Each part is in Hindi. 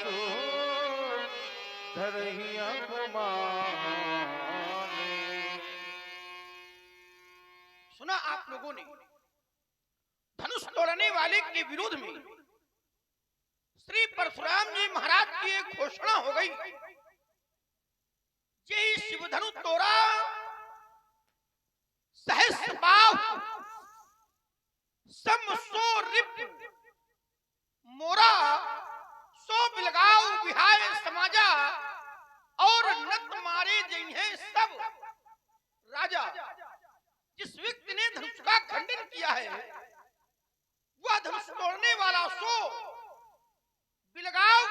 सो धरहिया कुमाने। सुना आप लोगों ने, धनुष तोड़ने वाले के विरोध में श्री परशुराम जी महाराज की एक घोषणा हो गई। यही शिवधनु तोड़ा सहस्र बाहु सम सो रिप मोरा सो बिलगाओ विहाय समाजा और नत मारे जइहे सब राजा। जिस व्यक्ति ने धनुष का खंडन किया है वह धनुष तोड़ने वाला सो बिलगाओ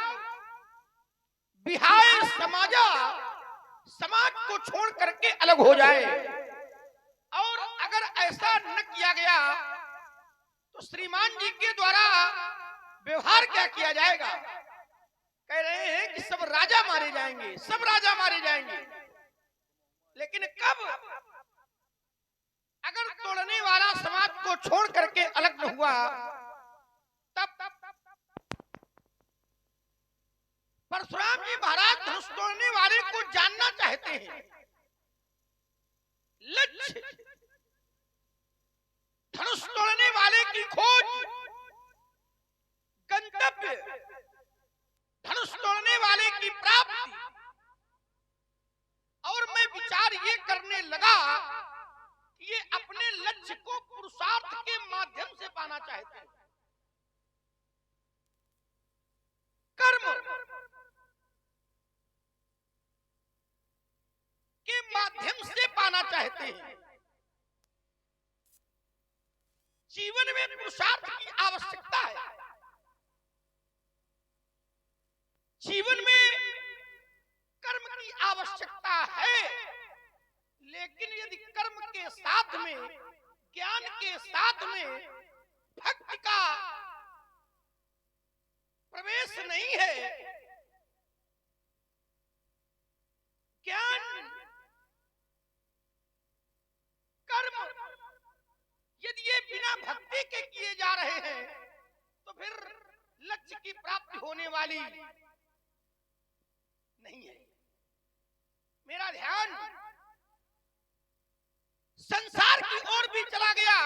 विहाय समाजा, समाज को छोड़ करके अलग हो जाए। और अगर ऐसा न किया गया तो श्रीमान जी के द्वारा व्यवहार क्या किया जाएगा? कह रहे हैं कि सब राजा मारे जाएंगे, सब राजा मारे जाएंगे। लेकिन कब? अगर तोड़ने वाला समाज को छोड़ करके अलग न हुआ तब परशुराम जी महाराज धनुष तोड़ने वाले को जानना चाहते हैं। लक्ष्य धनुष तोड़ने वाले की खोज, गंतव्य धनुष तोड़ने वाले की प्राप्ति। और मैं विचार ये करने लगा कि ये अपने लक्ष्य को पुरुषार्थ के माध्यम से पाना चाहते हैं, कर्म के माध्यम से पाना चाहते हैं। जीवन में पुरुषार्थ की आवश्यकता है। जीवन में कर्म की आवश्यकता है, लेकिन यदि कर्म के साथ में, ज्ञान के साथ में भक्ति का प्रवेश नहीं है, ज्ञान कर्म यदि ये बिना भक्ति के किए जा रहे हैं तो फिर लक्ष्य की प्राप्ति होने वाली नहीं है। मेरा ध्यान संसार की ओर भी चला गया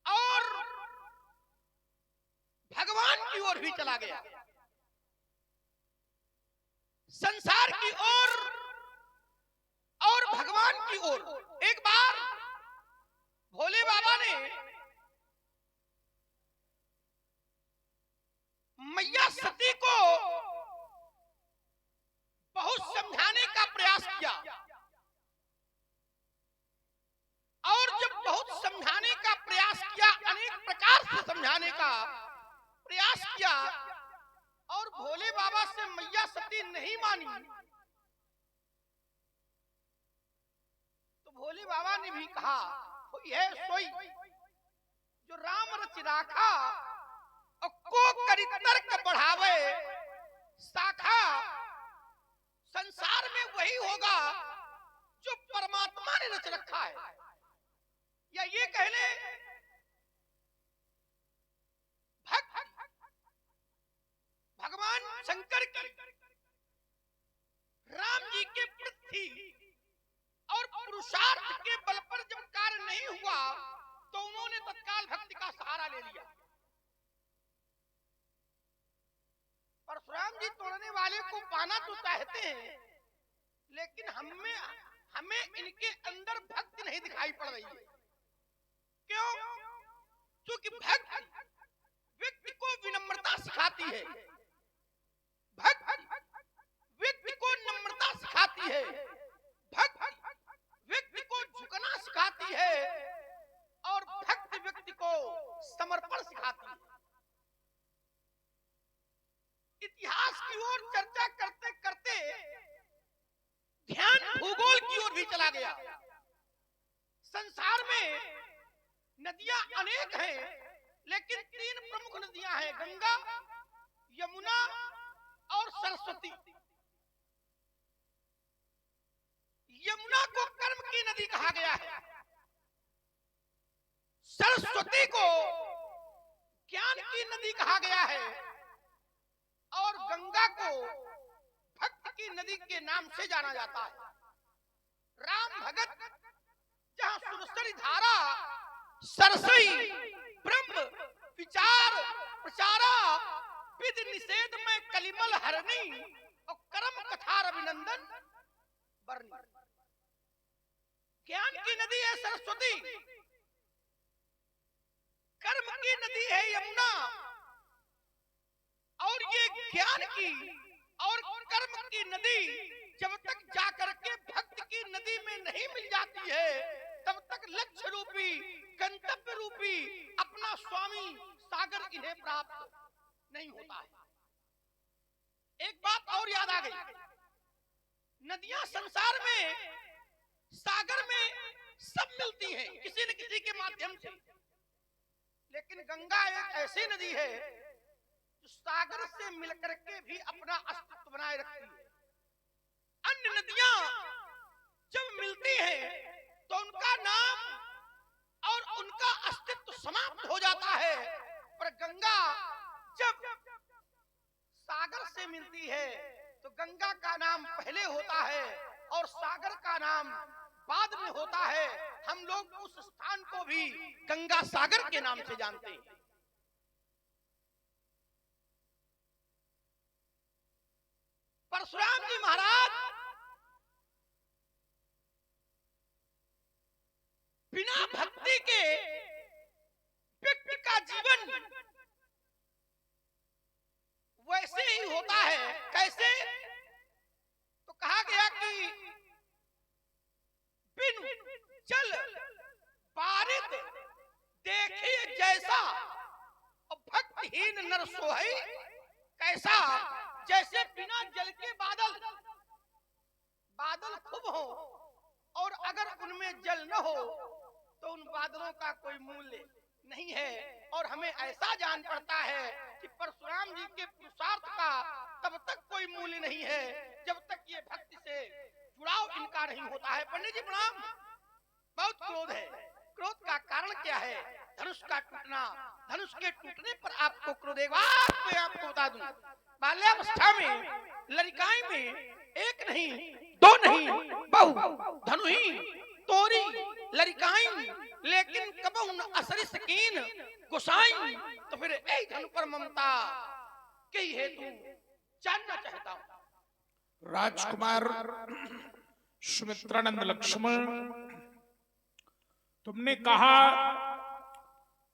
और भगवान की ओर भी चला गया। संसार की ओर और भगवान की ओर। एक बार भोले बाबा ने मैया सती को बहुत समझाने का प्रयास किया और जब बहुत समझाने का प्रयास किया, अनेक प्रकार से समझाने का प्रयास किया और भोले बाबा से मैया सती नहीं मानी तो भोले बाबा ने भी कहा यह सोई जो राम रच राखा और को करी तर्क बढ़ावे शाखा। संसार में वही होगा जो परमात्मा ने रच रखा है। या ये कह ले भगवान शंकर की राम जी के प्रति और पुरुषार्थ के बल पर जब कार्य नहीं हुआ तो उन्होंने तत्काल भक्ति का सहारा ले लिया। परशुराम जी तोड़ने वाले को पाना तो चाहते हैं, लेकिन हमें इनके अंदर भक्ति नहीं दिखाई पड़ रही है। क्यों? क्योंकि भक्ति व्यक्ति को विनम्रता सिखाती है, भक्ति व्यक्ति को नम्रता सिखाती है, भक्ति व्यक्ति को झुकना सिखाती है और भक्ति व्यक्ति को समर्पण सिखाती है। इतिहास की ओर चर्चा करते करते ध्यान भूगोल की ओर भी चला गया। संसार में नदियां अनेक हैं, लेकिन 3 प्रमुख नदियां हैं, गंगा, यमुना और सरस्वती। यमुना को कर्म की नदी कहा गया है, सरस्वती को ज्ञान की नदी कहा गया है को भक्त की नदी के नाम से जाना जाता है। राम भगत जहाँ सुरसरी धारा सरसई ब्रह्म विचार प्रचारा विधि निषेध में कलिमल हरणी और कर्म कथा अभिनंदन बरनी। ज्ञान की नदी है सरस्वती, कर्म की नदी है यमुना, और ये ज्ञान की और कर्म की नदी जब तक जाकर के भक्त की नदी में नहीं मिल जाती है तब तक लक्ष्य रूपी गंतव्य रूपी अपना स्वामी सागर इन्हें प्राप्त नहीं होता है। एक बात और याद आ गई, नदियां संसार में सागर में सब मिलती हैं किसी न किसी के माध्यम से, लेकिन गंगा एक ऐसी नदी है जो सागर से मिलकर के भी अपना अस्तित्व बनाए रखती है। अन्य नदियां जब मिलती हैं तो उनका नाम और उनका अस्तित्व समाप्त हो जाता है, पर गंगा जब सागर से मिलती है तो गंगा का नाम पहले होता है और सागर का नाम बाद में होता है। हम लोग उस स्थान को भी गंगा सागर के नाम से जानते हैं। परशुराम जी महाराज बिना भक्ति के व्यक्ति का जीवन वैसे ही होता है। कैसे? तो कहा गया कि बिन जल बारित देखिए जैसा, और भक्तहीन नर सोहै कैसा। जैसे बिना जल के बादल खूब हो और अगर उनमें जल न हो तो उन बादलों का कोई मूल्य नहीं है। और हमें ऐसा जान पड़ता है कि परशुराम जी के पुरुषार्थ का तब तक कोई मूल्य नहीं है जब तक ये भक्ति से जुड़ाव इनका नहीं होता है। पंडित जी प्रणाम। बहुत क्रोध है, क्रोध का कारण क्या है? धनुष का टूटना। धनुष के टूटने पर आपको क्रोध, एक बात मैं आपको बता दूं, बाल्यावस्था में लड़काई में एक नहीं दो नहीं बहु धनु ही तोरी लड़काई, लेकिन कबहु न असरी सकीन गुसाई। तो फिर एक धनु पर ममता कई हेतु जानना चाहता हूं। राजकुमार सुमित्रानंद लक्ष्मण, तुमने कहा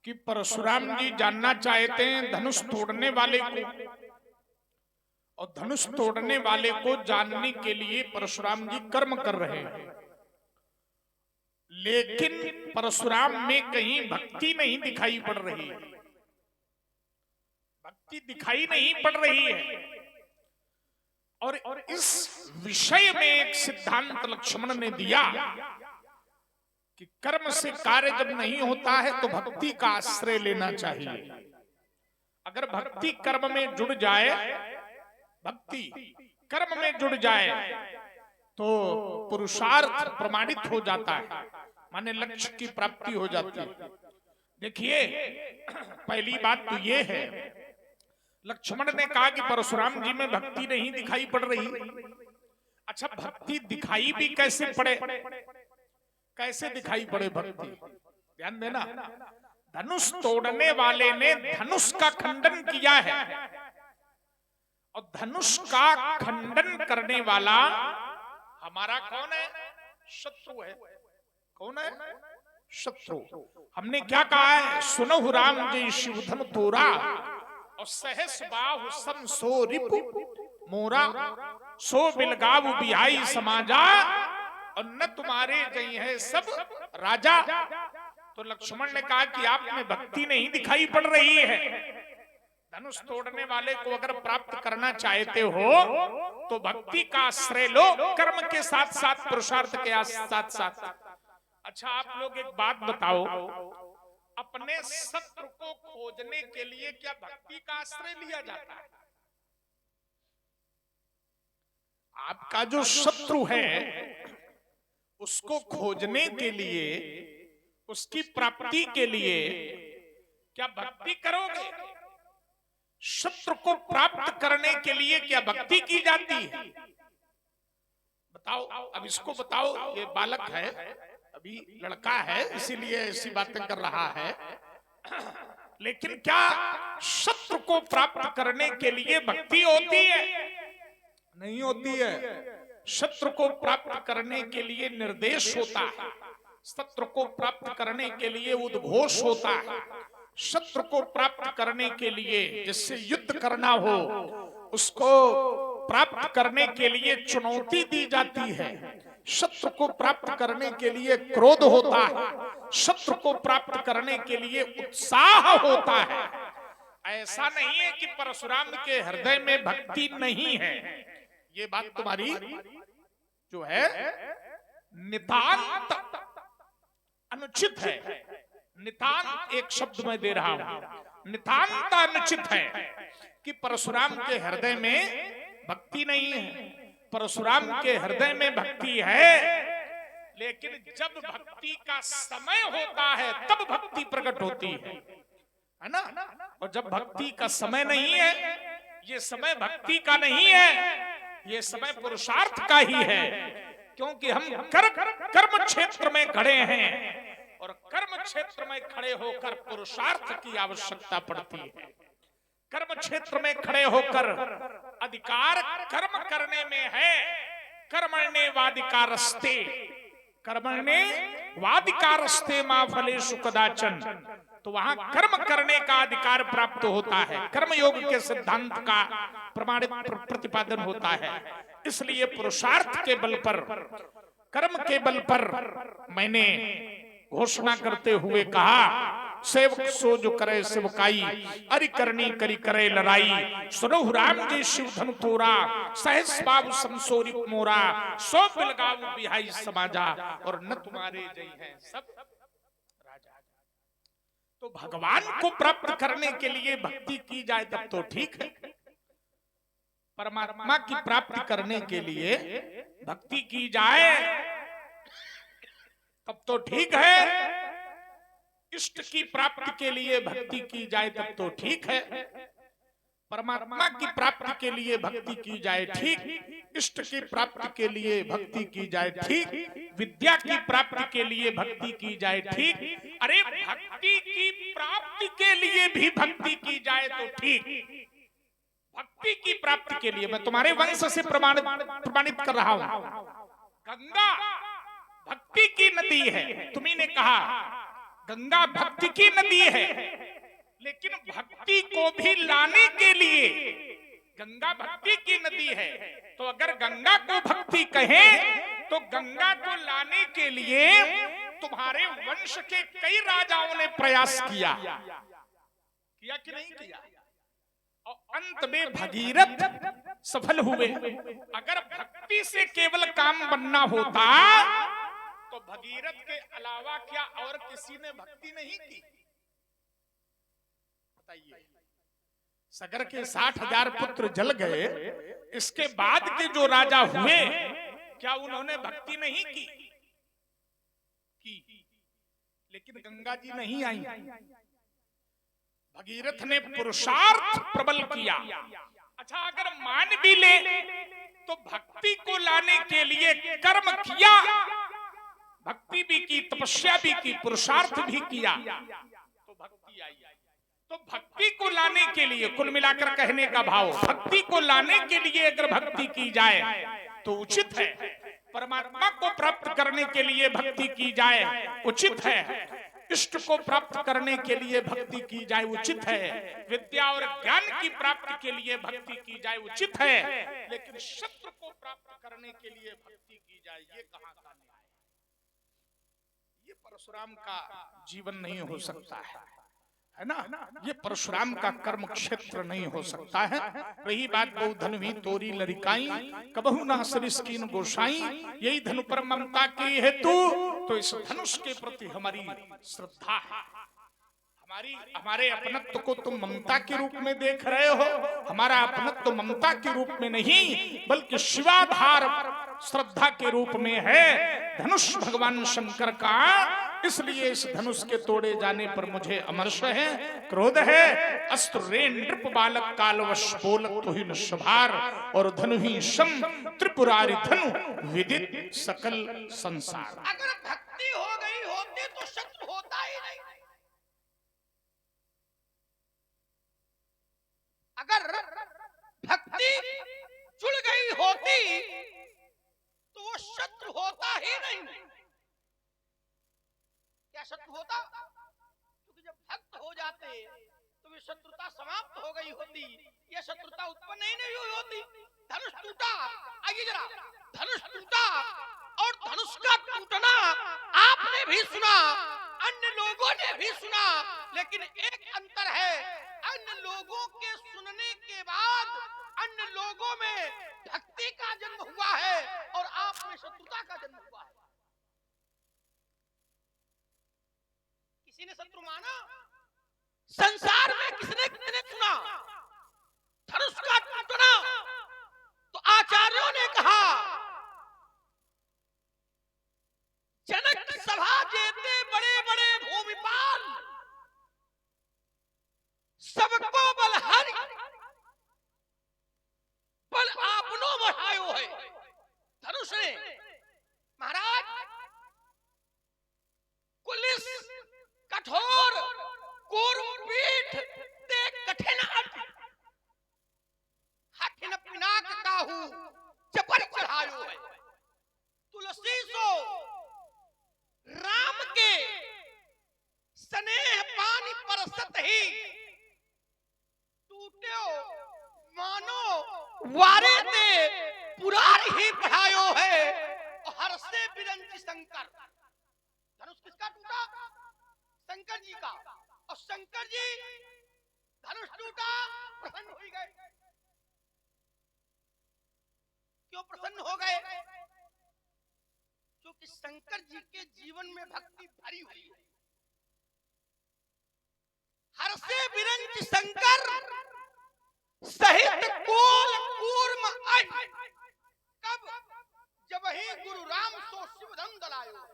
कि परशुराम जी जानना चाहते हैं धनुष तोड़ने वाले को, और धनुष तोड़ने वाले को जानने के लिए परशुराम जी कर्म कर रहे हैं, लेकिन परशुराम में कहीं भक्ति नहीं दिखाई पड़ रही है। भक्ति दिखाई नहीं पड़ रही है। और इस विषय में एक सिद्धांत लक्ष्मण ने दिया कि कर्म से कार्य जब नहीं होता है तो भक्ति का आश्रय लेना चाहिए। अगर भक्ति कर्म में जुड़ जाए, भक्ति कर्म में जुड़ जाए तो पुरुषार्थ प्रमाणित हो जाता है, माने लक्ष्य की प्राप्ति हो जाती है। देखिए, पहली बात तो ये है, लक्ष्मण ने कहा कि परशुराम जी में भक्ति नहीं दिखाई पड़ रही। अच्छा, भक्ति दिखाई भी कैसे पड़े, कैसे दिखाई पड़े भक्ति? ध्यान देना, धनुष तोड़ने वाले ने धनुष का खंडन किया है, और धनुष का खंडन करने वाला हमारा कौन है? शत्रु है। कौन है? शत्रु। हमने क्या कहा है? सुनहु राम जी शिवधनु तोरा, और सहस बाहु सम सो रिपु मोरा, सो बिलगावु बिहाई समाजा, और न तुम्हारे गई है सब राजा। तो लक्ष्मण ने कहा कि आप में भक्ति नहीं दिखाई पड़ रही है। धनुष तोड़ने वाले को अगर प्राप्त करना चाहते हो तो भक्ति का आश्रय लो, कर्म के साथ साथ पुरुषार्थ के साथ साथ। अच्छा, आप लोग एक बात बताओ, अपने शत्रु को खोजने के लिए क्या भक्ति का आश्रय लिया जाता है? आपका जो शत्रु है उसको खोजने के लिए, उसकी प्राप्ति के लिए क्या भक्ति करोगे? शत्रु को प्राप्त करने के लिए क्या भक्ति की जाती है? बताओ, अब इसको बताओ। ये बालक है, अभी लड़का है, इसीलिए ऐसी बातें कर रहा है। लेकिन क्या शत्रु को प्राप्त करने के लिए भक्ति होती है? नहीं होती है। शत्रु को प्राप्त करने के लिए निर्देश होता है, शत्रु को प्राप्त करने के लिए उद्घोष होता है, शत्रु को प्राप्त करने के लिए जिससे युद्ध करना हो उसको प्राप्त करने के लिए चुनौती दी जाती है, शत्रु को प्राप्त करने के लिए क्रोध होता है, शत्रु को प्राप्त करने के लिए उत्साह होता है। ऐसा नहीं है कि परशुराम के हृदय में भक्ति नहीं है। ये बात तुम्हारी जो है नितांत अनुचित है। नितांत एक शब्द मैं दे रहा हूं, नितांत अनुचित है कि परशुराम के हृदय में भक्ति नहीं है। परशुराम के हृदय में भक्ति है, लेकिन जब भक्ति का समय होता है तब भक्ति प्रकट होती है ना। और जब भक्ति का समय नहीं है, ये समय भक्ति का नहीं है, ये समय पुरुषार्थ का ही है। क्योंकि हम कर्म क्षेत्र में खड़े हैं और कर्म क्षेत्र में खड़े होकर पुरुषार्थ की आवश्यकता पड़ती है। कर्म क्षेत्र में खड़े होकर अधिकार कर्म करने में है। कर्मण्ये वाधिकारस्ते, कर्मण्ये वाधिकारस्ते मा फलेषु कदाचन। तो वहां कर्म करने का अधिकार प्राप्त होता है, कर्मयोग के सिद्धांत का प्रमाणित प्रतिपादन होता है। इसलिए पुरुषार्थ के बल पर, कर्म के बल पर मैंने घोषणा करते हुए कहा, सेवक सो जो करे सेवकाई, अरि करनी करी करे लड़ाई। सुनो राम जी शिव धनु तोरा, सहस बाबू समसोरी मोरा। सो बिलगाऊ बिहाई समाजा, और न तुम्हारे जय हैं सब राजा। तो भगवान को प्राप्त करने के लिए भक्ति की जाए तब तो ठीक है। परमात्मा की प्राप्ति करने के लिए भक्ति की जाए तब तो ठीक है। इष्ट की प्राप्ति के लिए भक्ति की जाए तब तो ठीक है। परमात्मा की प्राप्ति के लिए भक्ति की जाए ठीक, इष्ट की प्राप्ति के लिए भक्ति की जाए ठीक, विद्या की प्राप्ति के लिए भक्ति की जाए ठीक। अरे भक्ति की प्राप्ति के लिए भी भक्ति की जाए तो ठीक। भक्ति की प्राप्ति के लिए मैं तुम्हारे वंश से प्रमाणित कर रहा हूं। गंगा भक्ति की नदी है, तुम्ही ने कहा गंगा भक्ति की नदी है, लेकिन भक्ति को भी लाने के लिए गंगा भक्ति की नदी है। तो अगर गंगा को भक्ति कहें तो गंगा को लाने के लिए तुम्हारे वंश के कई राजाओं ने प्रयास किया कि नहीं किया, और अंत में भगीरथ सफल हुए। अगर भक्ति से केवल काम बनना होता तो भगीरथ के अलावा क्या और किसी ने भक्ति नहीं की? बताइए। सगर के 60,000 पुत्र जल गए, इसके बाद के जो राजा हुए क्या उन्होंने भक्ति नहीं की? लेकिन गंगा जी नहीं आई। भगीरथ ने पुरुषार्थ प्रबल किया। अच्छा, अगर मान भी ले तो भक्ति को लाने के लिए कर्म किया, भक्ति भी की, तपस्या भी की, पुरुषार्थ भी किया तो भक्ति आई। तो भक्ति को लाने के लिए, कुल मिलाकर कहने का भाव, भक्ति को लाने के लिए अगर भक्ति की जाए तो उचित है। परमात्मा को प्राप्त करने के लिए भक्ति की जाए उचित है। इष्ट को प्राप्त करने के लिए भक्ति की जाए उचित है। विद्या और ज्ञान की प्राप्ति के लिए भक्ति की जाए उचित है। लेकिन शत्रु को प्राप्त करने के लिए भक्ति की जाए, ये कहां का न्याय? ये परशुराम का जीवन नहीं हो सकता है ना। ये परशुराम का कर्म क्षेत्र नहीं हो सकता है। रही बात बहु धनवी तोरी लरिकाई, कबहू ना सरिस्कीन गोसाई। यही धनु पर ममता की हेतु, तो इस धनुष के प्रति हमारी श्रद्धा है। हमारे अपनत्व को तुम ममता के रूप में देख रहे हो। हमारा अपनत्व ममता के रूप में नहीं, बल्कि शिवाधार श्रद्धा के रूप में है। धनुष भगवान शंकर का इसलिए इस धनुष के तोड़े जाने पर मुझे अमर्ष है, क्रोध है। अस्त्र रे नृप बालक कालवश बोलत तुहिन शुभार, और धनु ही शम त्रिपुरारी धनु विदित सकल संसार। अगर भक्ति हो गई होती तो शत्रु होता ही नहीं। अगर भक्ति जुड़ गई होती तो वो शत्रु होता ही नहीं। क्या शत्रु होता? क्योंकि जब भक्त हो जाते तो ये शत्रुता समाप्त हो गई होती, ये शत्रुता उत्पन्न ही नहीं हुई होती। धनुष टूटा, आइए जरा, धनुष टूटा और धनुष का टूटना आपने भी सुना, अन्य लोगों ने भी सुना, लेकिन एक अंतर है, अन्य लोगों के सुनने के बाद अन्य लोगों में भक्ति का जन्म हुआ है और आप में शत्रुता का जन्म हुआ है। किसी ने शत्रु माना? संसार में किसने सुना धनुष का टूटना? तो आचार्यों ने कहा, जनक सभा जेते बड़े बड़े भूमिपाल, सबको बलहारी बल आपनो बढ़ायो है। धनुष ने महाराज कुलिस कठोर कूर्मपीठ ते कठिन अति, हठिन पिनाक काहू चपर चढ़ायो है। तुलसी सो राम के स्नेह पानी परसत ही, टूट्यो मानो वारे ते पुराण ही पढ़ायो है। और हर से बिरंची शंकर, धनुष किसका टूटा? शंकर जी का। और शंकर जी धनुष टूटा, प्रसन्न हो गए। क्यों प्रसन्न हो गए? क्योंकि शंकर जी के जीवन में भक्ति भरी हुई है। हर से बिरंच शंकर सहित कोल कूर्म आई, कब? जब ही गुरु राम सो शिवधम दलायो।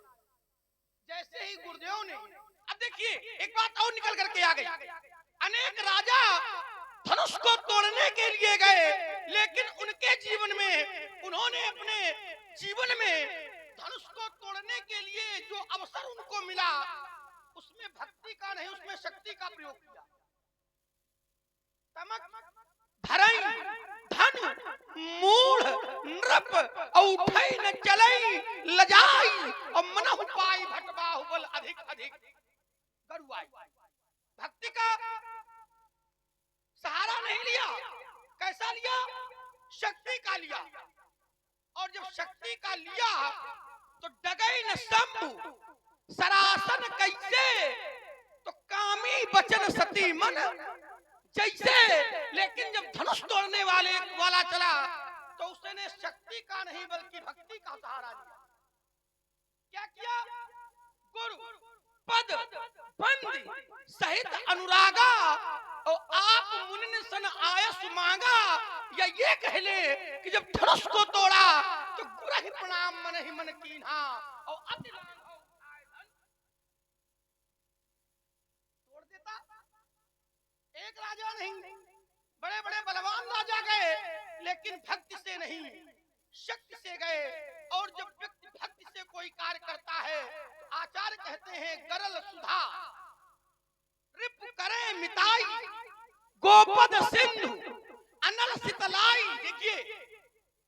जैसे ही गुरुदेव ने, अब देखिए एक बात और निकल करके आ गई, अनेक राजा धनुष को तोड़ने के लिए गए, लेकिन उनके जीवन में, उन्होंने अपने जीवन में धनुष को तोड़ने के लिए जो अवसर उनको मिला, उसमें भक्ति का नहीं, उसमें शक्ति का प्रयोग किया। तमक धरई धनु मूढ़ नृप औठई न चलई लजाई, और मनहु पाई भट बाहुबल अधिक अधिक गरुआई। भक्ति का सहारा नहीं लिया, कैसा लिया? शक्ति का लिया। और जब शक्ति का लिया तो डगई न शंभु सरासन कैसे, तो कामी बचन सती मन जैसे। लेकिन जब धनुष तोड़ने वाला चला तो उसने शक्ति का नहीं बल्कि भक्ति का सहारा लिया। क्या किया? गुरु पद बंद सहित अनुरागा, और आप मुनि सन आयस मांगा, या ये कह ले कि जब धनुष को तोड़ा तो गुरु ही प्रणाम मन ही मन कीन्हा, और अति तोड़ देता। एक राजा नहीं, बड़े बड़े बलवान राजा गए, लेकिन भक्ति से नहीं, शक्ति से गए। और जब व्यक्ति भक्ति से कोई कार्य करता है तो आचार्य कहते हैं, गरल सुधा रिप करे मिताई, गोपद सिंधु अनल शीतलाई। देखिए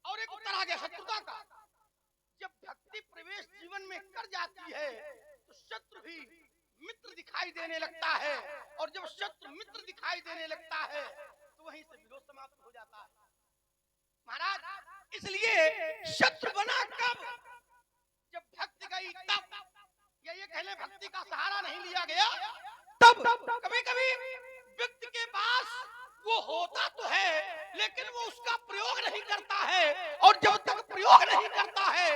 और एक उत्तर आ गया शत्रुता का। जब भक्ति प्रवेश जीवन में कर जाती है तो शत्रु भी मित्र दिखाई देने लगता है, और जब शत्रु मित्र दिखाई देने लगता है तो वहीं से विरोध समाप्त हो जाता है। महाराज इसलिए शत्रु बना कब? जब भक्ति गई तब, या ये कहले भक्ति का सहारा नहीं लिया गया तब। कभी कभी व्यक्ति के पास वो होता तो है, लेकिन वो उसका प्रयोग नहीं करता है, और जब तक प्रयोग नहीं करता है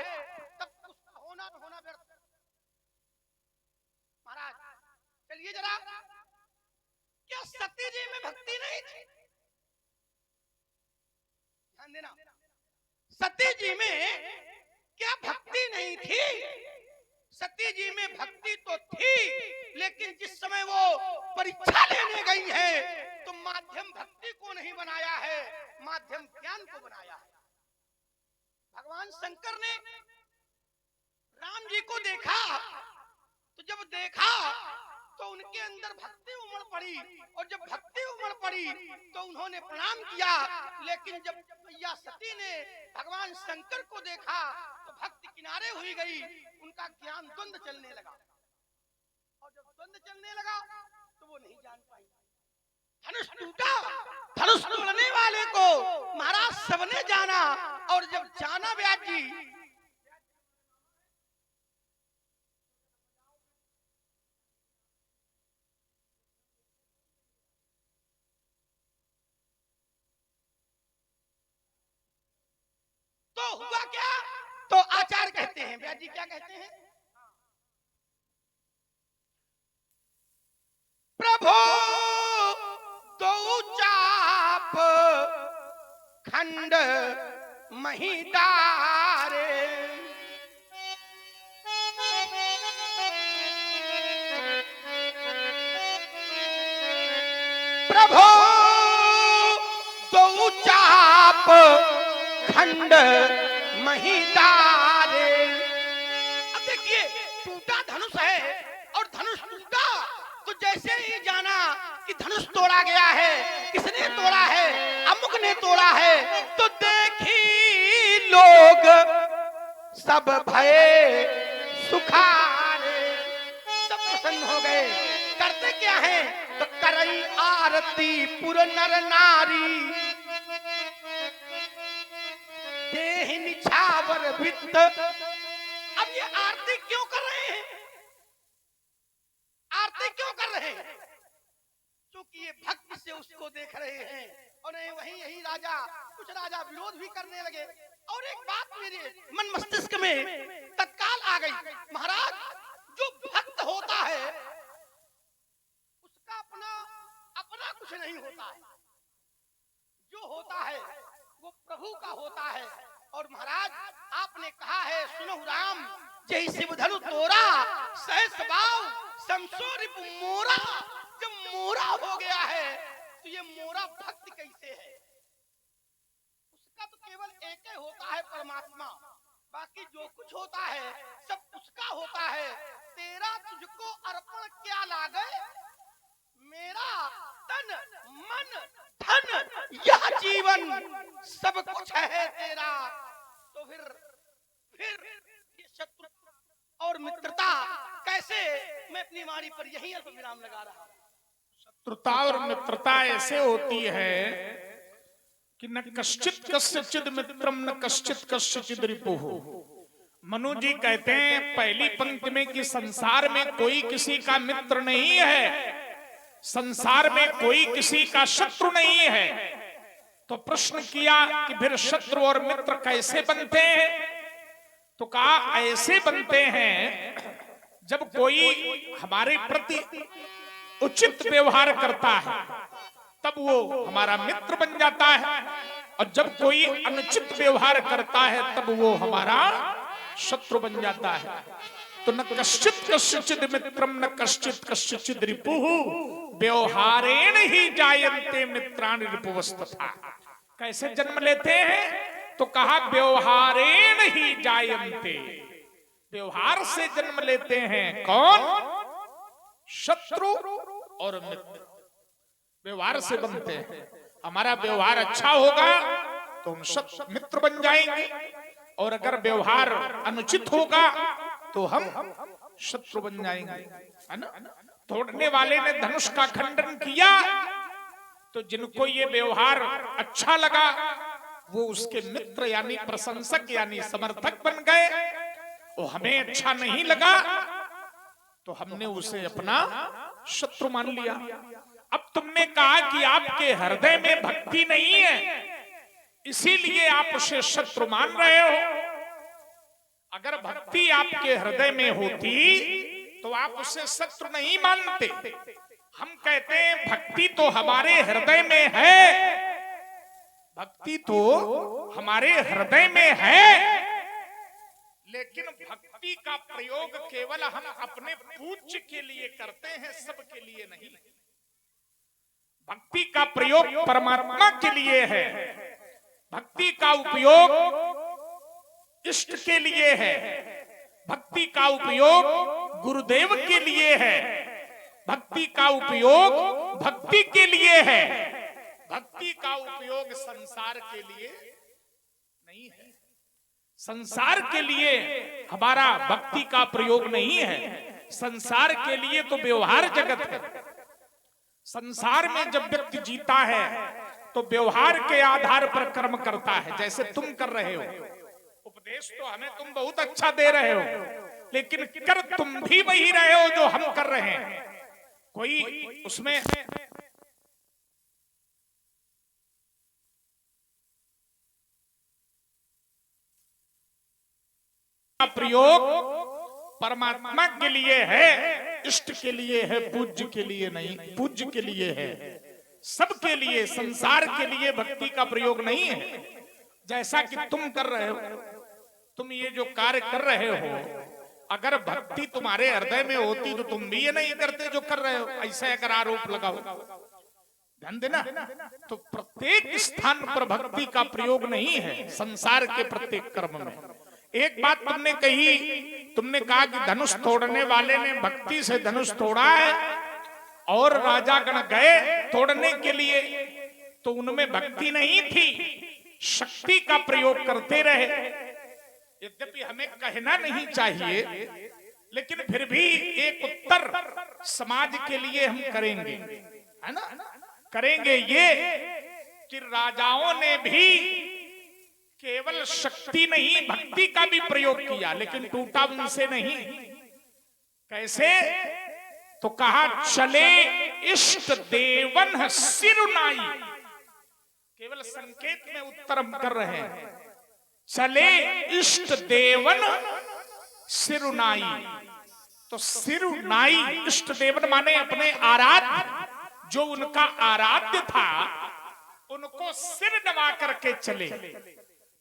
तब तक उसका होना न होना व्यर्थ। महाराज चलिए जरा, क्या सती जी में भक्ति नहीं थी? ध्यान देना, सती जी में क्या भक्ति नहीं थी? सती जी में भक्ति तो थी, लेकिन जिस समय वो परीक्षा लेने गई है तो माध्यम भक्ति को नहीं बनाया है, माध्यम ज्ञान को बनाया है। भगवान शंकर ने राम जी को देखा, तो जब देखा तो उनके अंदर भक्ति उमड़ पड़ी, और जब भक्ति उमड़ पड़ी तो उन्होंने प्रणाम किया। लेकिन जब मैया सती ने भगवान शंकर को देखा तो भक्ति किनारे हुई गई, उनका ज्ञान द्वंद चलने लगा, और जब द्वंद चलने लगा तो वो नहीं जान पाई। धनुष टूटा, धनुष तोड़ने वाले को महाराज सबने जाना, और जब जाना व्यास जी तो हुआ क्या, तो आचार्य कहते हैं, व्यास जी क्या कहते हैं, प्रभु दो चाप खंड महिदारे, प्रभु दो चाप खंड महिदारे। अब देखिए, टूटा धनुष है, और धनुष टूटा तो जैसे ही जाना कि धनुष तोड़ा गया है, किसने तोड़ा है, अमुक ने तोड़ा है, तो देखी लोग सब भये सुखारे, सब प्रसन्न हो गए। करते क्या है, तो करई आरती पुर नर नारी, देहि निछावर वित्त। अब ये आरती क्यों कर रहे हैं, आरती क्यों कर रहे हैं, क्योंकि ये भक्ति से उसको देख रहे हैं। और वहीं यही राजा, कुछ राजा विरोध भी करने लगे। और एक बात मेरे मन मस्तिष्क में तत्काल आ गई, महाराज जो भक्त होता है उसका अपना कुछ नहीं होता है, जो होता है वो प्रभु का होता है। और महाराज आपने कहा है, सुनो राम जय शिव धनु तोरा, सहस भाव समसो रिपु मोरा। जब मोरा हो गया है तो ये मोरा भक्त कैसे है, उसका तो केवल एक ही होता है परमात्मा, बाकी जो कुछ होता है सब उसका होता है। तेरा तुझको अर्पण क्या लागे, मेरा तन मन धन यह जीवन सब कुछ है तेरा। तो फिर ये शत्रु और मित्रता कैसे, मैं अपनी वाणी पर यही अल्प विराम लगा रहा हूं। शत्रुता और मित्रता ऐसे होती है कि न कश्चित कस्यचिद मित्रम न कश्चित कस्यचिद रिपुः। मनु जी कहते हैं पहली पंक्ति में कि संसार में कोई किसी का मित्र नहीं है, संसार में कोई किसी का शत्रु नहीं है। तो प्रश्न किया कि फिर शत्रु और मित्र कैसे बनते हैं, तो कहा ऐसे बनते हैं जब कोई हमारे प्रति उचित व्यवहार करता है तब वो हमारा मित्र बन जाता है, और जब कोई अनुचित व्यवहार करता है तब वो हमारा शत्रु बन जाता है। तो न कश्चित कस्यचिद मित्रम न कश्चित कस्यचिद रिपुः, व्यवहारेण ही जायन्ते मित्राणि रिपुवस्तथा। कैसे जन्म लेते हैं, तो कहा व्यवहारेण ही जायन्ते, व्यवहार से जन्म लेते हैं। कौन, शत्रु और मित्र व्यवहार से बनते हैं। हमारा व्यवहार अच्छा होगा तो हम मित्र बन जाएंगे, और अगर व्यवहार अनुचित होगा तो हम शत्रु बन जाएंगे, है ना। तोड़ने वाले ने धनुष का खंडन किया तो जिनको ये व्यवहार अच्छा लगा वो उसके मित्र यानी प्रशंसक यानी समर्थक बन गए, और हमें अच्छा नहीं लगा तो हमने उसे अपना शत्रु मान लिया। अब तुमने कहा कि आपके हृदय में भक्ति नहीं है इसीलिए आप उसे शत्रु मान रहे हो। अगर भक्ति आपके हृदय में होती तो आप उसे शत्रु नहीं मानते। हम कहते हैं भक्ति तो हमारे हृदय में है, भक्ति तो हमारे हृदय में है, लेकिन भक्ति का प्रयोग केवल हम अपने पूज्य के लिए करते हैं, सबके लिए नहीं। भक्ति का प्रयोग परमात्मा के लिए है, भक्ति का उपयोग इष्ट के लिए है, भक्ति का उपयोग गुरुदेव के लिए है, भक्ति का उपयोग भक्ति के लिए है, भक्ति का उपयोग संसार के लिए नहीं है। संसार के लिए हमारा भक्ति का प्रयोग नहीं है। संसार के लिए तो व्यवहार जगत है। संसार में जब व्यक्ति जीता है तो व्यवहार के आधार पर कर्म करता है। जैसे तुम कर रहे हो, उपदेश तो हमें तुम बहुत अच्छा दे रहे हो, लेकिन कर तुम भी वही रहे हो जो हम कर रहे हैं। कोई उसमें प्रयोग परमात्मा के लिए है, इष्ट के लिए है, पूज्य के लिए नहीं। पूज्य के लिए है, सबके लिए, संसार के लिए भक्ति का प्रयोग नहीं है। जैसा कि तुम कर रहे हो, तुम ये जो कार्य कर रहे हो, अगर भक्ति तुम्हारे हृदय में होती तो तुम भी ये नहीं करते जो कर रहे हो। ऐसा अगर आरोप लगाओ, ध्यान देना, तो प्रत्येक स्थान पर भक्ति का प्रयोग नहीं है, संसार के प्रत्येक कर्म में। एक बात तुमने कही, तुमने कहा कि धनुष तोड़ने वाले ने भक्ति से धनुष तोड़ा है और राजागण गए तोड़ने के लिए, तो उनमें भक्ति नहीं थी, शक्ति का प्रयोग करते रहे। यद्यपि हमें कहना नहीं चाहिए, लेकिन फिर भी एक उत्तर समाज के लिए हम करेंगे, है ना? करेंगे ये कि राजाओं ने भी केवल शक्ति नहीं, भक्ति का भी प्रयोग किया, लेकिन टूटा उनसे नहीं। कैसे? तो कहा चले इष्ट देवन सिरुनाई। केवल संकेत में उत्तर हम कर रहे हैं। चले इष्ट देवन सिरुनाई। तो सिरुनाई, इष्ट देवन माने अपने आराध्य, जो उनका आराध्य था उनको सिर नवा करके चले।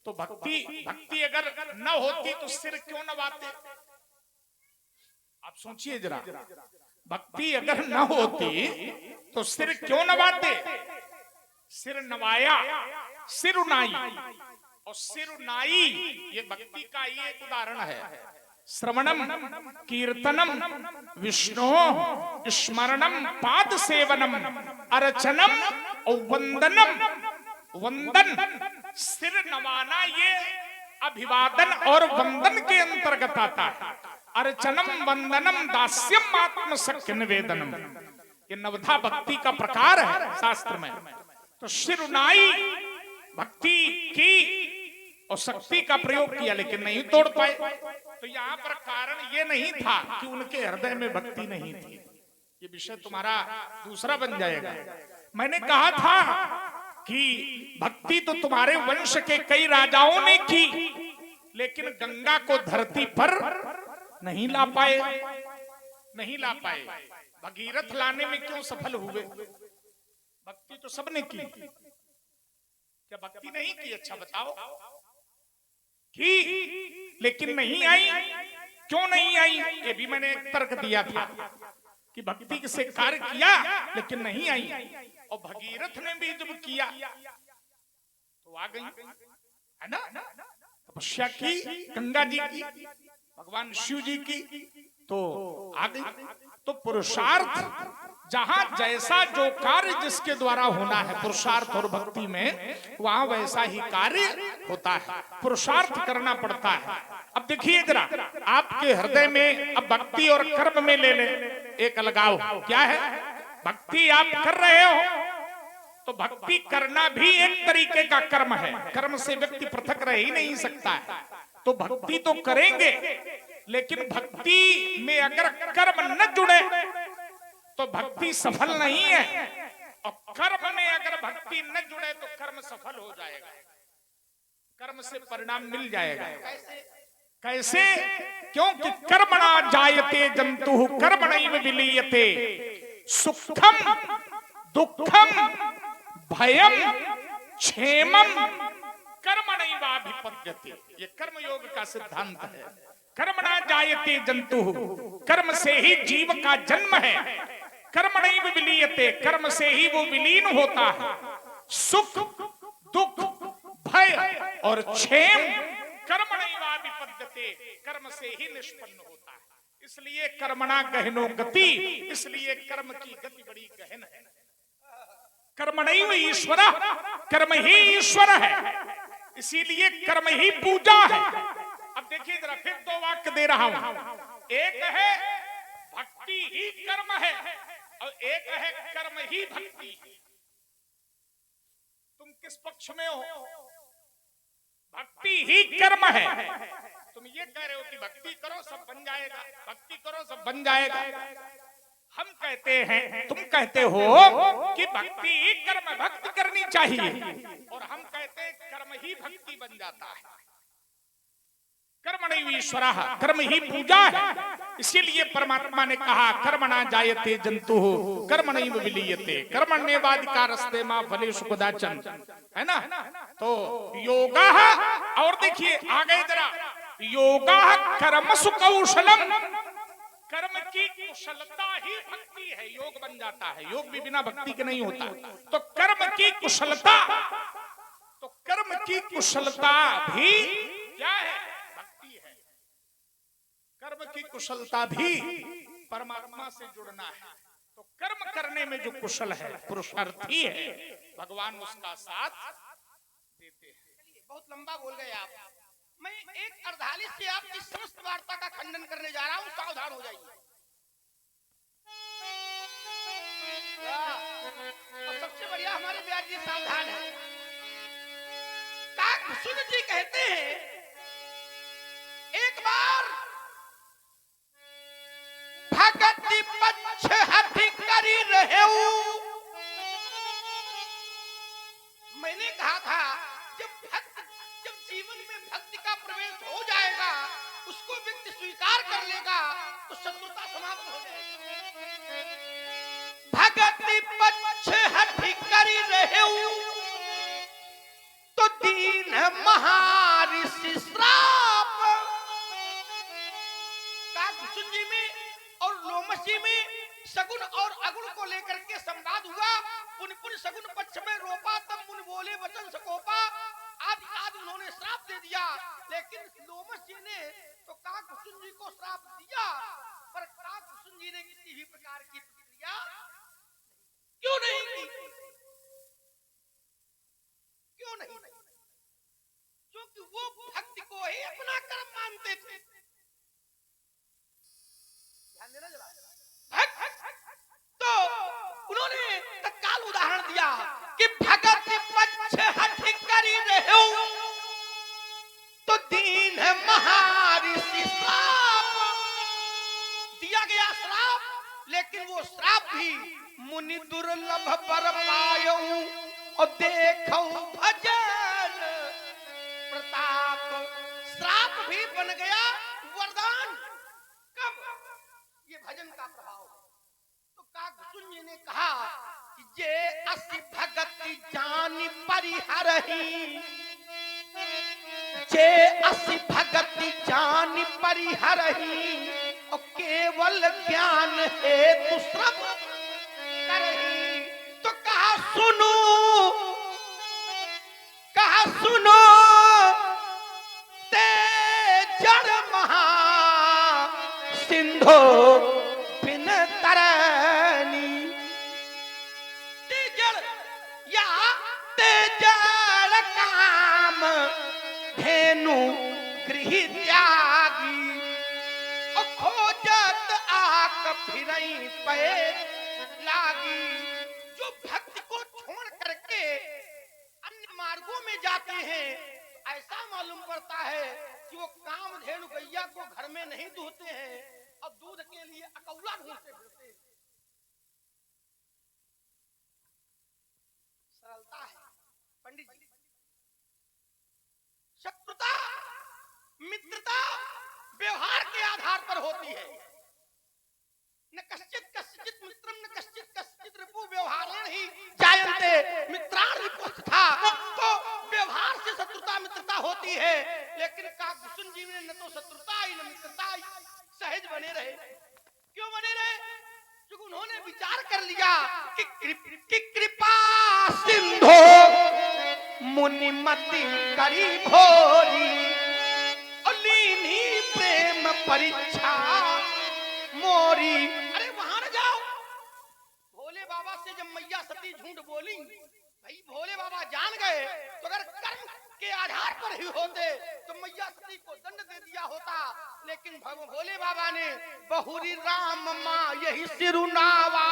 तो भक्ति अगर न होती तो सिर क्यों नवाते? आप सोचिए जरा, भक्ति अगर न होती तो सिर क्यों नवाते? सिर नवाया, सिरुनाई। और सिरुनाई ये भक्ति का ये एक उदाहरण है। श्रवणम कीर्तनम विष्णु स्मरणम पाद सेवनम अर्चनम और वंदनम। वंदन, सिर नवाना, ये अभिवादन और वंदन के अंतर्गत आता है। अर्चनम वंदनम दास्यम आत्म सख्य निवेदनम, ये नवधा भक्ति का प्रकार है शास्त्र में। तो सिरुनाई भक्ति की और शक्ति का प्रयोग किया, लेकिन नहीं तोड़ पाए। तो यहाँ पर कारण ये नहीं था कि उनके हृदय में भक्ति नहीं थी। ये विषय तुम्हारा दूसरा बन जाएगा। मैंने कहा था कि भक्ति तो तुम्हारे वंश के कई राजाओं ने की, लेकिन गंगा को धरती पर नहीं ला पाए, नहीं ला पाए। भगीरथ लाने में क्यों सफल हुए? भक्ति तो सबने की, क्या भक्ति नहीं की? अच्छा बताओ, की लेकिन नहीं आई। क्यों नहीं आई? ये भी मैंने एक तर्क दिया था कि भक्ति से कार्य किया लेकिन नहीं आई। और भगीरथ ने भी जब किया तो आ गई, है ना? तपस्या की गंगा जी की, भगवान शिव जी की, तो आ गई। तो पुरुषार्थ जहां जैसा जो कार्य जिसके द्वारा होना है पुरुषार्थ और भक्ति में, वहां वैसा ही कार्य होता है, पुरुषार्थ करना पड़ता है। अब देखिए जरा, आपके हृदय में अब भक्ति और कर्म में ले ले एक अलगाव क्या है? भक्ति आप कर रहे हो तो भक्ति करना भी एक तरीके का कर्म है। कर्म से व्यक्ति पृथक रह ही नहीं सकता है। तो भक्ति तो करेंगे, लेकिन भक्ति में अगर कर्म न जुड़े तो भक्ति सफल नहीं है, और कर्म में अगर भक्ति न जुड़े तो कर्म सफल हो जाएगा, कर्म से परिणाम मिल जाएगा। कैसे? क्योंकि कर्मणा जायते जंतु कर्मणैव विलीयते, सुखम दुखम भयम क्षेमम कर्मणैवाभिधीयते। कर्मण्येवाभिपद्यते। ये कर्मयोग का सिद्धांत है। कर्मणा जायते जंतु, कर्म से ही जीव का जन्म है। कर्मणैव विलीयते, कर्म से ही वो विलीन होता है। सुख दुख भय और क्षेम कर्मणैवाभिपद्यते, कर्म से ही निष्पन्न होता है। इसलिए कर्मणा गहनो गति, इसलिए कर्म की गति बड़ी गहन है। कर्मणैव ईश्वरः, कर्म ही ईश्वर है, इसीलिए कर्म ही पूजा है। अब देखिए जरा, फिर दो वाक्य दे रहा हूं। एक है भक्ति ही कर्म है और एक है कर्म ही भक्ति है। तुम किस पक्ष में हो? भक्ति ही कर्म है। तुम ये कह रहे हो कि भक्ति करो सब बन जाएगा, भक्ति करो सब बन जाएगा। हम कहते हैं, तुम कहते हो कि भक्ति ही कर्म, भक्ति करनी चाहिए, और हम कहते हैं कर्म ही भक्ति बन जाता है। कर्मणैव ईश्वरः, कर्म ही पूजा है। इसीलिए परमात्मा ने कहा कर्मणा जायते जंतु कर्मणैव विलीयते, कर्मण्येवाधिकारस्ते मा फलेषु कदाचन, है ना। तो योगा, और देखिए आगे जरा, योगा कर्मसु कौशलम, कर्म की कुशलता ही भक्ति है, योग बन जाता है। योग भी बिना भक्ति के नहीं होता। तो कर्म की कुशलता, तो कर्म की कुशलता भी क्या है? भक्ति है। कर्म की कुशलता भी परमात्मा से जुड़ना है। तो कर्म करने में जो कुशल है, पुरुषार्थी है, भगवान उसका साथ देते हैं। बहुत लंबा बोल गए आप। मैं एक अर्धालिस से आपकी समस्त वार्ता का खंडन करने जा रहा हूं, सावधान हो जाइए। और सबसे बढ़िया हमारे व्यास जी सावधान है। काकभूषण जी कहते हैं, एक बार भगति पक्ष हठि करी रहे। मैंने कहा था जब जीवन में भक्ति का प्रवेश हो जाएगा, उसको व्यक्ति स्वीकार कर लेगा, तो शत्रुता समाप्त हो जाएगी। भगति पक्ष हठि करी रहे तो दीन महर्षि श्राप। काकभूषण जी में और लोमश जी में सगुन और अगुण को लेकर के संवाद हुआ। पुन पुन सगुन पक्ष में रोपा, तब मुन बोले वचन सकोपा। आदि आदि उन्होंने श्राप दे दिया, लेकिन लोमश जी ने तो काकभूषण जी को श्राप दिया, पर काकभूषण जी ने किसी भी प्रकार की प्रतिक्रिया क्यों नहीं की? क्यों नहीं? क्योंकि वो भक्ति को ही अपना कर्म मानते थे। ध्यान देना जरा। तो उन्होंने तत्काल उदाहरण दिया कि भगति पक्ष हठि करी रहे तो दीन महर्षि श्राप। दिया गया श्राप, लेकिन वो श्राप भी मुनि दुर्लभ बर पायो और देखो भजन प्रताप। श्राप भी बन गया वरदान। कब? ये भजन का प्रभाव। तो काकभूषण जी ने कहा कि ये असि भगति जानि परिहरहि, जे असि भगति जानि परिहरहि और केवल ज्ञान हेतु श्रम करहि। तो कहा सुनो, कहा सुनो ते जड़ महा सिंधु बिन तरनी। तेजड़ या तेजड़ काम धेनु गृह त्यागी और खोजत आक फिरई पे लागी। जो भक्ति को छोड़ करके अन्य मार्गों में जाते हैं, ऐसा मालूम पड़ता है कि वो कामधेनु गैया को घर में नहीं दूहते हैं और दूध के लिए अकौला ढूंढते फिरते। सरलता है पंडित जी। शत्रुता मित्रता व्यवहार के आधार पर होती है। न कश्चित कश्चित मित्रम न कश्चित कश्चित रिपु व्यवहारेण ही जायन्ते मित्राणि पुस्तथा। तो व्यवहार से शत्रुता मित्रता होती होती है, लेकिन काकभूषण जी में न तो शत्रुता आई न मित्रता आई, सहज बने रहे। क्यों बने रहे? क्योंकि उन्होंने विचार कर लिया कि कृपा सिंधु मुनिमति करी भोरी, लीनी प्रेम परीक्षा मोरी। अरे वहां न जाओ। भोले बाबा से जब मैया सती झूठ बोली, भाई भोले बाबा जान गए तो अगर कर्म के आधार पर ही होते तो मैया सती को दंड दे दिया होता, लेकिन भोले बाबा ने बहुरी राम माँ यही सिरुनावा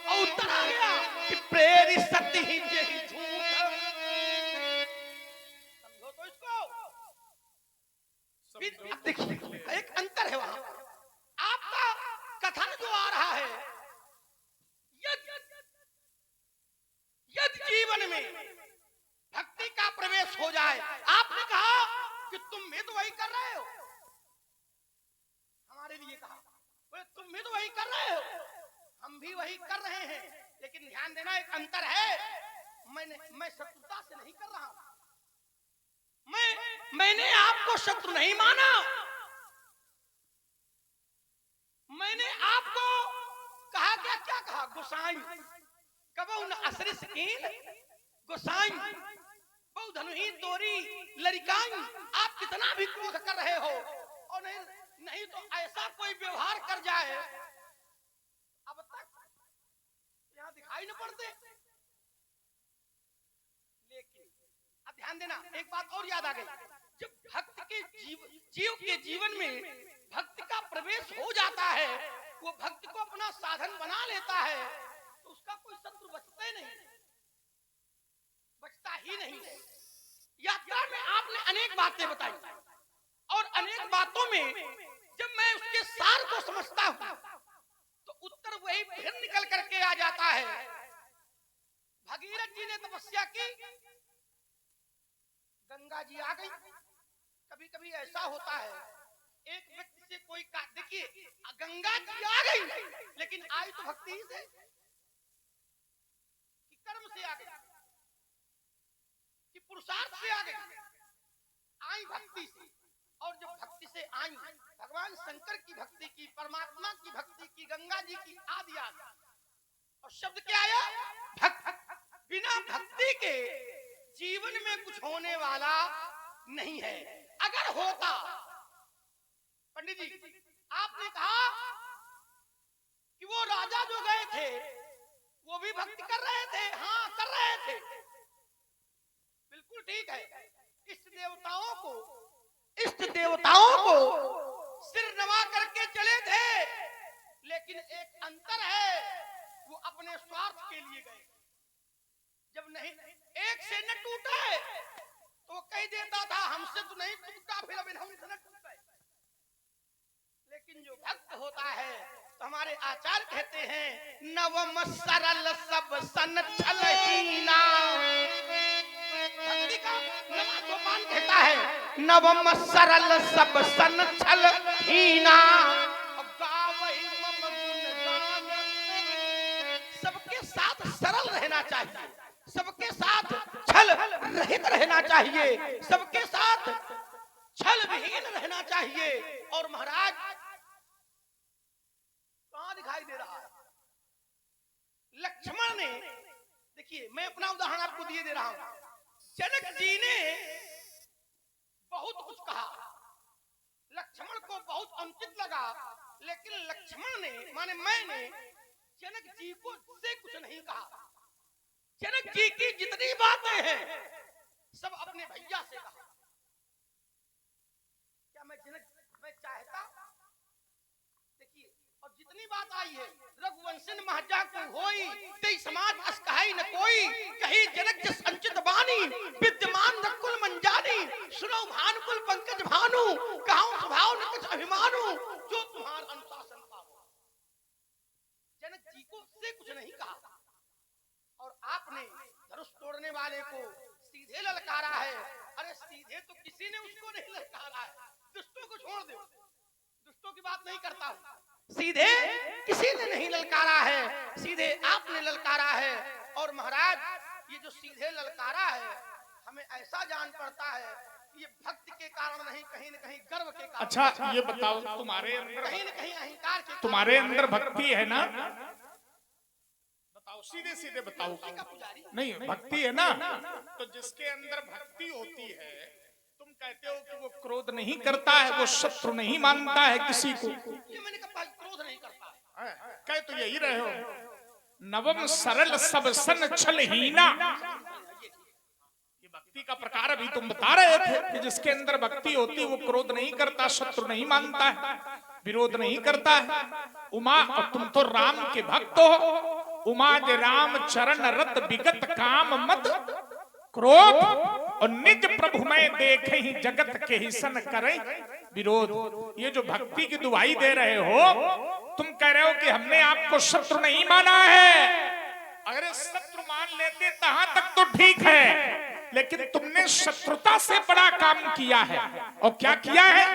और उतर आ गया कि प्रेरी सती ही यही झूठ। समझो तो इसको। देखिए एक अंतर है वहां। आपका कथन जो आ रहा है, यदि जीवन में भक्ति का प्रवेश हो जाए, आपने कहा कि तुम भी तो वही कर रहे हो, हमारे लिए कहा तुम भी तो वही कर रहे हो, हम भी वही कर रहे हैं, लेकिन ध्यान देना एक अंतर है। मैं शत्रुता से नहीं कर रहा हूं, मैंने आपको शत्रु नहीं माना, मैंने आपको कहा क्या कहा? गोसाई कबहू न असरी सकीन गोसाई बहु धनुही तोरी लड़काई। आप कितना भी क्रोध कर रहे हो और नहीं तो ऐसा कोई व्यवहार कर जाए अब तक यहाँ दिखाई न पड़ते। लेकिन अब ध्यान देना, एक बात और याद आ गई। जब भक्त के जीव के जीवन में भक्ति का प्रवेश हो जाता है, वो भक्ति को अपना साधन बना लेता है, तो उसका कोई शत्रु बचता ही नहीं, बचता ही नहीं है। यात्रा में आपने अनेक बातें बताई और अनेक बातों में जब मैं उसके सार को समझता हूं तो उत्तर वही फिर निकल करके आ जाता है। भगीरथ जी ने तपस्या की, गंगा जी आ गई। कभी कभी ऐसा होता है एक व्यक्ति से कोई देखिए गंगा जी आ गई, लेकिन आई तो भक्ति से कि कर्म से आ गई कि पुरुषार्थ से आ गई, आई भक्ति से। और जब भक्ति से आई, भगवान शंकर की भक्ति की, परमात्मा की भक्ति की, गंगा जी की आदि आदि, और शब्द क्या आया? भक्त। बिना भक्ति के जीवन में कुछ होने वाला नहीं है। अगर होता, पंडित जी आपने कहा कि वो राजा जो गए थे वो भी भक्ति कर रहे थे, हाँ कर रहे थे, बिल्कुल ठीक है। इष्ट देवताओं को सिर नवा करके चले थे, लेकिन एक अंतर है, वो अपने स्वार्थ के लिए गए। जब नहीं एक से न टूटे तो कह देता था हमसे तो नहीं टूटा, फिर अब हमसे न टूटे। लेकिन जो भक्त होता है तो हमारे आचार्य कहते हैं नवम सरल सब सन छलहीना। भक्ति का नवा सोपान कहता है नवम सरल सब सन छलहीना, गावहि मम गुणगान। सबके साथ सरल रहना चाहिए, सबके साथ छल रहित रहना चाहिए, सबके साथ छल विहीन रहना चाहिए। और महाराज कहां दिखाई दे रहा है? लक्ष्मण ने, देखिए मैं अपना उदाहरण आपको दिए दे रहा हूं। जनक जी ने बहुत कुछ कहा, लक्ष्मण को बहुत अनुचित लगा, लेकिन लक्ष्मण ने माने मैंने जनक जी को से कुछ नहीं कहा। जनक जी की जितनी बातें हैं सब अपने भैया से कहा। क्या मैं चाहता? देखिए, और जितनी बात आई है, रघुवंशन महजा को होई ते समाज अस्कहाई न कोई, कही जनक जस अंचित बानी विद्यमान नकुल मंजानी, सुनो भानुकुल पंकज भानु, कहूं स्वभाव न कुछ अभिमानु, जो तुम्हार अनुशासन पाओ। जनक जी को से कुछ नहीं कहा, और आपने धनुष तोड़ने वाले को सीधे ललकारा है। अरे सीधे तो किसी ने उसको नहीं ललकारा है, दुष्टों को छोड़ दो, दुष्टों की बात नहीं करता हूं, सीधे किसी ने नहीं ललकारा है, सीधे आपने ललकारा है। और महाराज ये जो सीधे ललकारा है, हमें ऐसा जान पड़ता है ये भक्ति के कारण नहीं, कहीं न कहीं गर्व के कारण। अच्छा ये बताओ, तुम्हारे अंदर कहीं न कहीं अहंकार के तुम्हारे अंदर भक्ति है ना? बताओ, सीधे सीधे बताओ। का पुजारी नहीं, भक्ति है ना? तो जिसके अंदर भक्ति होती है, तुम कहते हो कि वो क्रोध नहीं करता है, वो शत्रु नहीं मानता है किसी को। ये मैंने कहा क्रोध नहीं करता है। कह तो यही रहे हो, नवम सरल सब सन छलहीना। ये भक्ति का प्रकार अभी तुम बता रहे थे कि जिसके अंदर भक्ति होती है वो क्रोध नहीं करता, शत्रु नहीं मानता है, विरोध नहीं करता है। उमा, और तुम तो राम के भक्त हो। उमा जे राम चरण रत विगत काम मत क्रोध, और निज प्रभु में देखे ही जगत के ही सन करे विरोध। ये जो भक्ति की दुहाई दे रहे हो, तुम कह रहे हो कि हमने आपको शत्रु नहीं माना है। अगर शत्रु मान लेते तहां तक तो ठीक है, लेकिन तुमने शत्रुता से बड़ा काम किया है। और क्या किया है?